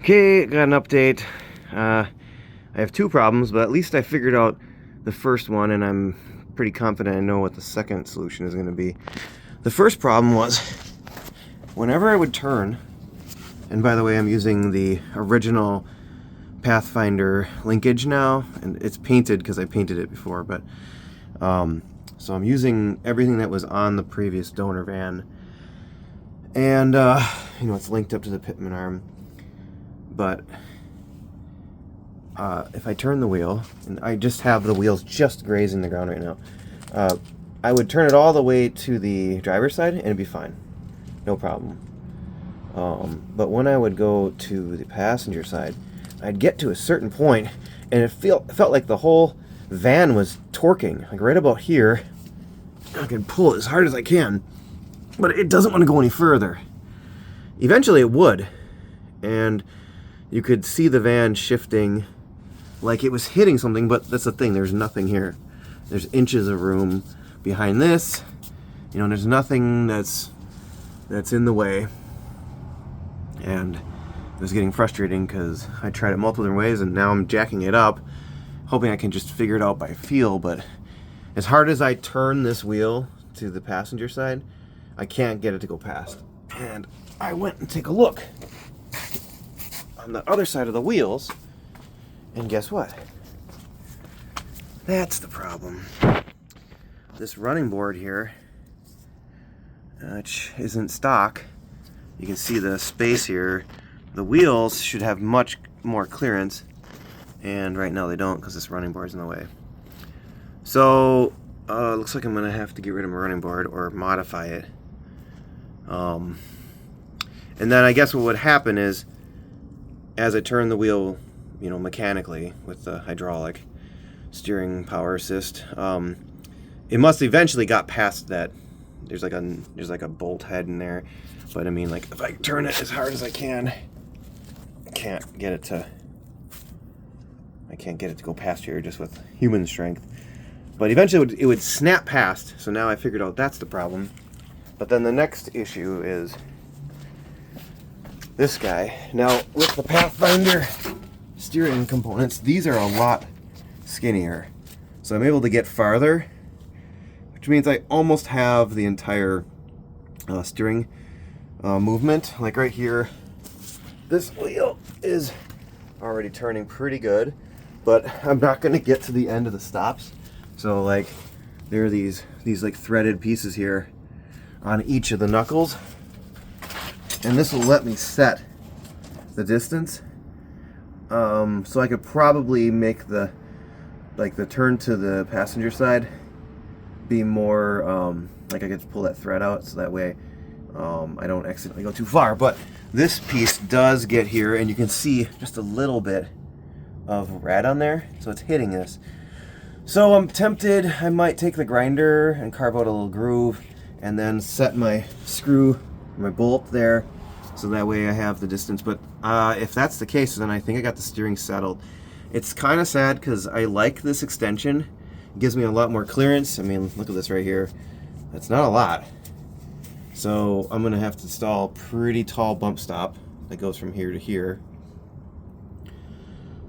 Okay, got an update. I have two problems, but at least I figured out the first one, and I'm pretty confident I know what the second solution is going to be. The first problem was whenever I would turn, and by the way, I'm using the original Pathfinder linkage now, and it's painted because I painted it before, but so I'm using everything that was on the previous donor van, and it's linked up to the pitman arm. But if I turn the wheel, and I just have the wheels just grazing the ground right now, I would turn it all the way to the driver's side and it'd be fine, no problem. But when I would go to the passenger side, I'd get to a certain point and it felt like the whole van was torquing, like right about here. I can pull it as hard as I can, but it doesn't want to go any further. Eventually it would, and you could see the van shifting like it was hitting something, but that's the thing, there's nothing here. There's inches of room behind this. There's nothing that's in the way. And it was getting frustrating because I tried it multiple different ways and now I'm jacking it up, hoping I can just figure it out by feel, but as hard as I turn this wheel to the passenger side, I can't get it to go past. And I went and take a look on the other side of the wheels, and guess what? That's the problem. This running board here, which isn't stock, you can see the space here. The wheels should have much more clearance, and right now they don't because this running board's in the way. So looks like I'm gonna have to get rid of my running board or modify it. And then I guess what would happen is, as I turn the wheel, mechanically with the hydraulic steering power assist, it must eventually got past that. There's like a bolt head in there, but I mean, like if I turn it as hard as I can, I can't get it to go past here just with human strength. But eventually it would snap past. So now I figured out that's the problem. But then the next issue is this guy. Now, with the Pathfinder steering components, these are a lot skinnier. So I'm able to get farther, which means I almost have the entire steering movement. Like right here, this wheel is already turning pretty good, but I'm not going to get to the end of the stops. So like there are these like threaded pieces here on each of the knuckles. And this will let me set the distance. So I could probably make the turn to the passenger side be more, like I could pull that thread out so that way I don't accidentally go too far. But this piece does get here, and you can see just a little bit of red on there. So it's hitting this. So I'm tempted, I might take the grinder and carve out a little groove and then set my screw, my bolt there, so that way I have the distance. But if that's the case, then I think I got the steering settled. It's kind of sad because I like this extension. It gives me a lot more clearance. I mean, look at this right here. That's not a lot. So I'm going to have to install a pretty tall bump stop that goes from here to here.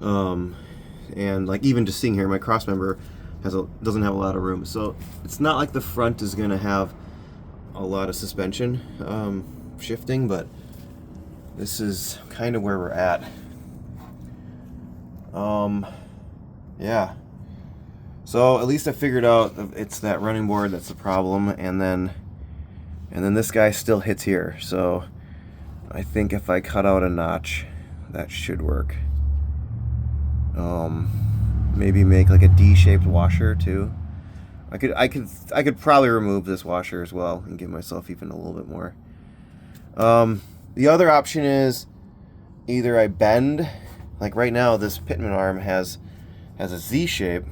And like even just seeing here, my crossmember doesn't have a lot of room. So it's not like the front is going to have a lot of suspension shifting, but this is kind of where we're at. Yeah. So at least I figured out it's that running board that's the problem, and then this guy still hits here. So I think if I cut out a notch, that should work. Maybe make like a D-shaped washer too. I could probably remove this washer as well and give myself even a little bit more. The other option is either I bend, like right now this pitman arm has a Z shape.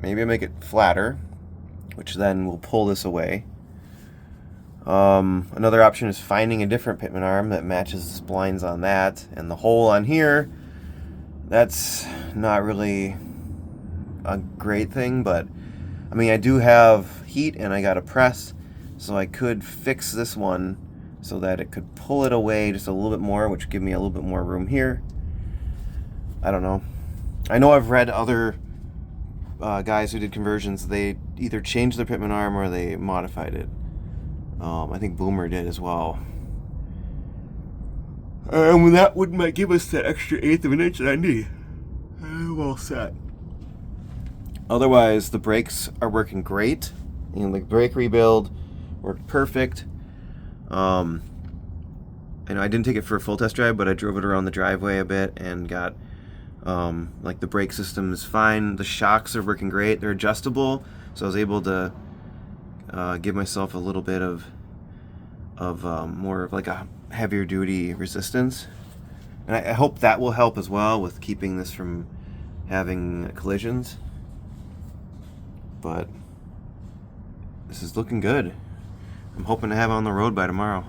Maybe I make it flatter, which then will pull this away. Another option is finding a different pitman arm that matches the splines on that, and the hole on here, that's not really a great thing, but I mean, I do have heat and I got a press, so I could fix this one so that it could pull it away just a little bit more, which would give me a little bit more room here. I don't know. I know I've read other guys who did conversions. They either changed their pitman arm or they modified it. I think Boomer did as well. And that might give us that extra 1/8 of an inch that I need. Well set. Otherwise, the brakes are working great. And the brake rebuild worked perfect. I know I didn't take it for a full test drive, but I drove it around the driveway a bit and got like the brake system is fine. The shocks are working great. They're adjustable, so I was able to give myself a little bit of more of like a heavier duty resistance, and I hope that will help as well with keeping this from having collisions. But this is looking good. I'm hoping to have it on the road by tomorrow.